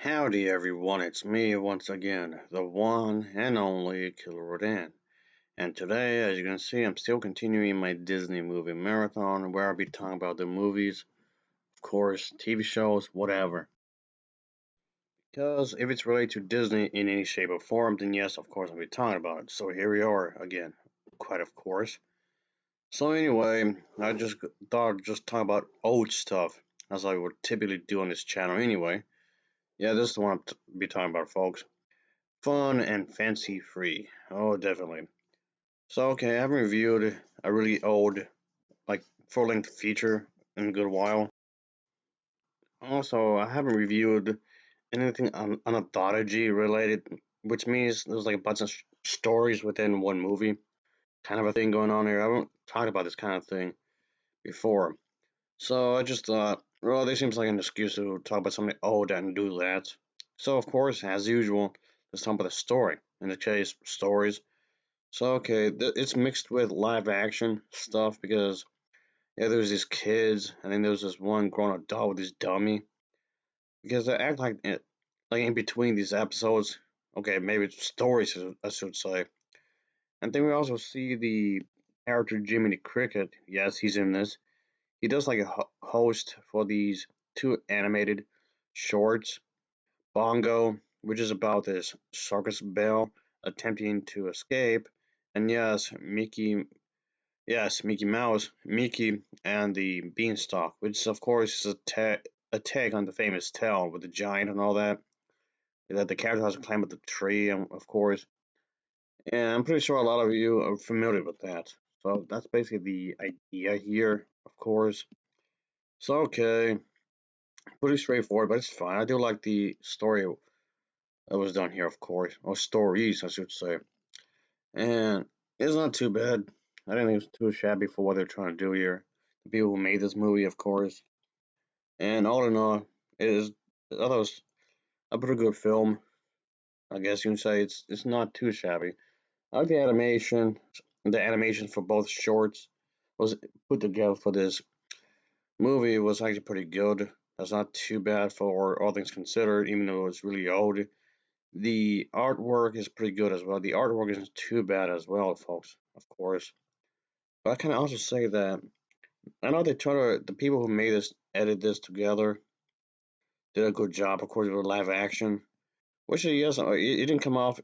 Howdy everyone, it's me once again, the one and only Killer Rodan. And today, as you can see, I'm still continuing my Disney movie marathon where I'll be talking about the movies, of course, TV shows, whatever. Because if it's related to Disney in any shape or form, then yes, of course, I'll be talking about it. So here we are again, quite of course. So anyway, I just thought I'd just talk about old stuff, as I would typically do on this channel anyway. Yeah, this is the one I'll be talking about, folks. Fun and fancy free. Oh, definitely. So, okay, I haven't reviewed a really old, like, full length feature in a good while. Also, I haven't reviewed anything anthology related, which means there's like a bunch of stories within one movie, kind of a thing going on here. I haven't talked about this kind of thing before. So, I just thought, well, this seems like an excuse to talk about something old and do that. So, of course, as usual, let's talk about the story. In this case, stories. So okay, it's mixed with live action stuff because yeah, there's these kids, and then there's this one grown adult with this dummy. Because they act like like in between these episodes. Okay, maybe it's stories, I should say. And then we also see the character Jiminy Cricket. Yes, he's in this. He does like a host for these two animated shorts. Bongo, which is about this circus belle attempting to escape, and Mickey Mouse, Mickey and the Beanstalk, which of course is a take on the famous tale with the giant and all that. That the character has to climb up the tree, and of course, and I'm pretty sure a lot of you are familiar with that. So that's basically the idea here, of course. So okay, pretty straightforward, but it's fine. I do like the story that was done here, of course, or stories, I should say, and it's not too bad. I didn't think it was too shabby for what they're trying to do here. The people who made this movie, of course. And all in all, I thought it was a pretty good film. I guess you can say it's not too shabby. I like the animation. The animation for both shorts was put together for this movie was actually pretty good. That's not too bad for all things considered, even though it's really old. The artwork is pretty good as well. The artwork isn't too bad as well, folks, of course. But I can also say that I know the people who made this edit this together did a good job, of course, with live action. Which yes, it didn't come off.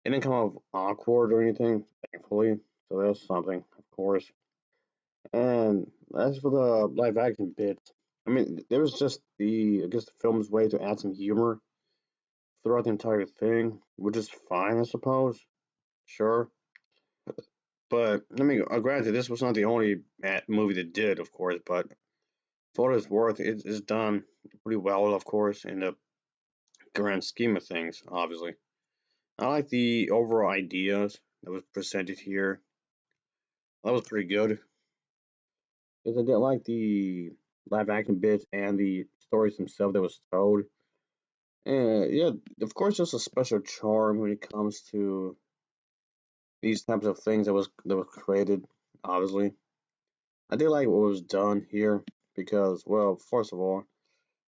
It didn't come off awkward or anything, thankfully. So that's something, of course. And as for the live action bit, I mean, there was just I guess the film's way to add some humor throughout the entire thing, which is fine, I suppose. Sure. But I mean, granted, this was not the only movie that did, of course. But for what it's worth, it's done pretty well, of course, in the grand scheme of things. Obviously, I like the overall ideas that was presented here. That was pretty good because I did like the live action bits and the stories themselves that was told. And yeah, of course, there's a special charm when it comes to these types of things that was created. Obviously, I did like what was done here because, well, first of all,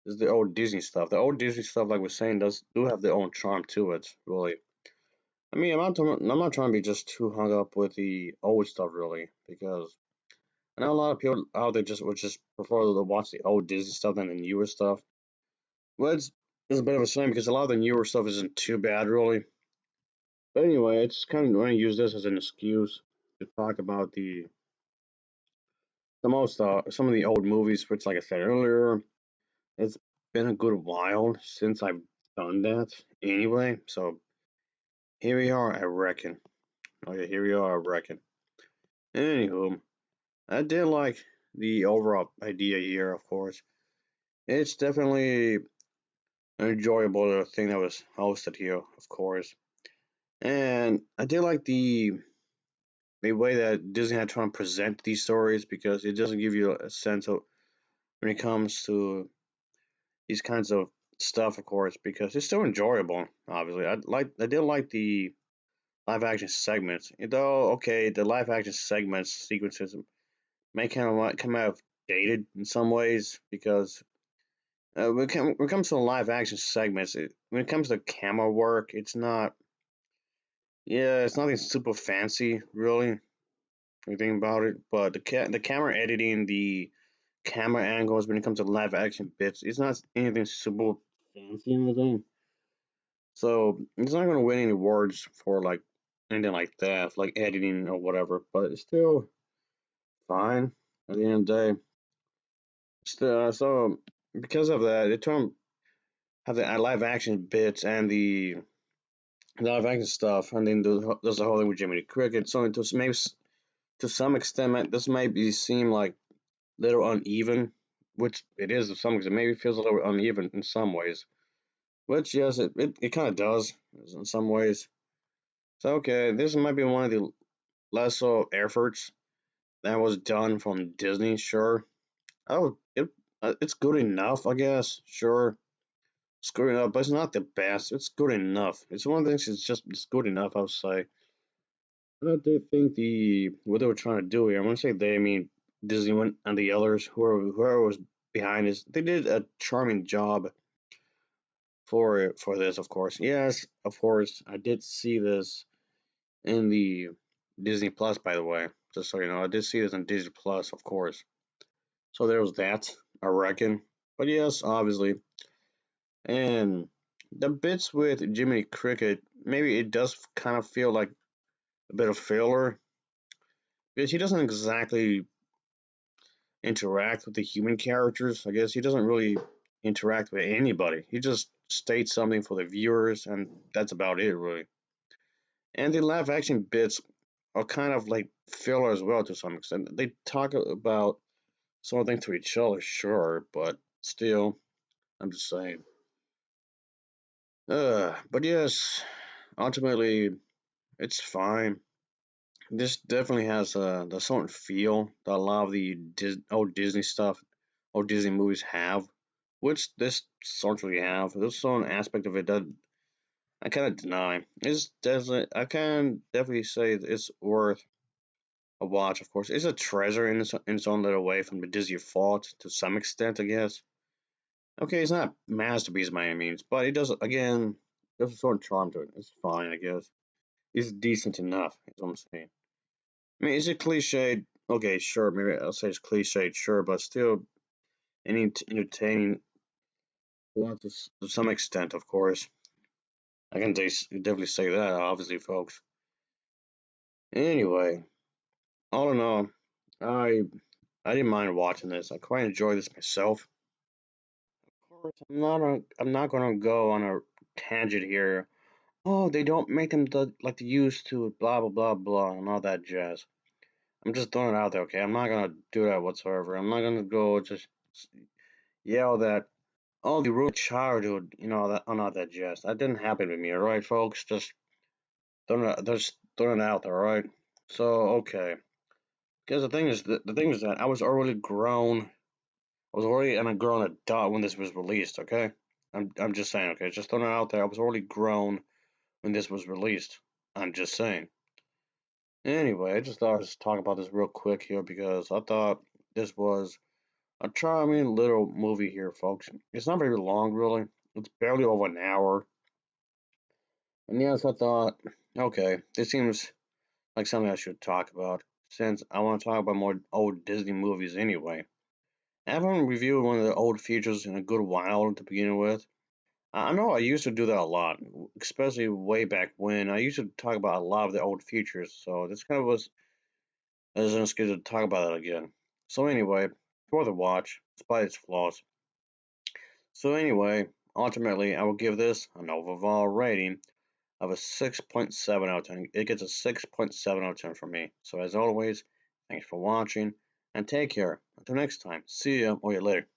is the old Disney stuff. The old Disney stuff, like we're saying, does do have their own charm to it. Really, I mean, I'm not trying to be just too hung up with the old stuff, really, because I know a lot of people out there just would just prefer to watch the old Disney stuff than the newer stuff. Well, it's a bit of a shame because a lot of the newer stuff isn't too bad, really. But anyway, it's kind of going to use this as an excuse to talk about some of the old movies, which, like I said earlier, it's been a good while since I've done that. Anyway, so here we are, I reckon. Okay, here we are, I reckon. Anywho, I did like the overall idea here, of course. It's definitely an enjoyable thing that was hosted here, of course. And I did like the way that Disney had trying to present these stories because it doesn't give you a sense of when it comes to these kinds of stuff, of course, because it's still enjoyable. Obviously, I did like the live action segments, though. Okay, the live action segments sequences may kind of come out dated in some ways because when it comes to live action segments, when it comes to camera work, it's not. Yeah, it's nothing super fancy, really. If you think about it, but the camera editing, the camera angles when it comes to live action bits, it's not anything super fancy or anything. So it's not gonna win any awards for like anything like that, like editing or whatever. But it's still fine at the end of the day. Still, so because of that, it turned have the live action bits and the live action stuff, and then there's the whole thing with Jiminy Cricket. So maybe to some extent, this might be seem like a little uneven, which it is to some extent. Maybe it feels a little uneven in some ways, which yes, it kind of does in some ways. So okay, this might be one of the lesser efforts that was done from Disney. Sure, oh, it's good enough, I guess. Sure, it's good enough, but it's not the best. It's good enough. It's one of the things. It's good enough. I would say. I don't think what they were trying to do here. I'm gonna say they, I mean Disney went and the others, whoever was behind this, they did a charming job for this. Of course, yes, of course, I did see this in the Disney Plus. By the way, just so you know, I did see this in Disney Plus, of course. So there was that, I reckon. But yes, obviously, and the bits with Jiminy Cricket, maybe it does kind of feel like a bit of filler because he doesn't exactly interact with the human characters. I guess he doesn't really interact with anybody. He just states something for the viewers, and that's about it, really. And the live action bits are kind of like filler as well to some extent. They talk about something to each other, sure, but still, I'm just saying. But yes, ultimately, it's fine. This definitely has the certain feel that a lot of the old Disney stuff, old Disney movies have, which this certainly have. There's some aspect of it that I cannot deny. It's definitely, I can definitely say it's worth a watch. Of course, it's a treasure in its own little way from the Disney vault to some extent, I guess. Okay, it's not a masterpiece by any means, but it does again. There's a certain charm to it. It's fine, I guess. It's decent enough. Is what I'm saying. I mean, is it cliched? Okay, sure. Maybe I'll say it's cliched, sure, but still entertaining to some extent, of course. I can definitely say that, obviously, folks. Anyway, all in all, I I didn't mind watching this. I quite enjoyed this myself. Of course, I'm not gonna go on a tangent here. Oh, they don't make them like they used to, blah blah blah blah, and all that jazz. I'm just throwing it out there, okay? I'm not gonna do that whatsoever. I'm not gonna go just yell that, oh, they ruined childhood, that, all that jazz. That didn't happen to me, alright, folks? Just throwing it out there, alright? So, okay. Because the thing is that I was already grown. I was already a grown adult when this was released, okay? I'm just saying, okay? Just throwing it out there. I was already grown when this was released. I'm just saying. Anyway, I just thought I'd just talk about this real quick here because I thought this was a charming little movie here, folks. It's not very long, really. It's barely over an hour. And yes, I thought, okay, this seems like something I should talk about since I want to talk about more old Disney movies anyway. I haven't reviewed one of the old features in a good while to begin with. I know I used to do that a lot, especially way back when. I used to talk about a lot of the old features, so this kind of was as an excuse to talk about it again. So anyway, for the watch, despite its flaws. So anyway, ultimately, I will give this an overall rating of a 6.7 out of 10. It gets a 6.7 out of 10 from me. So as always, thanks for watching and take care. Until next time, see ya or you later.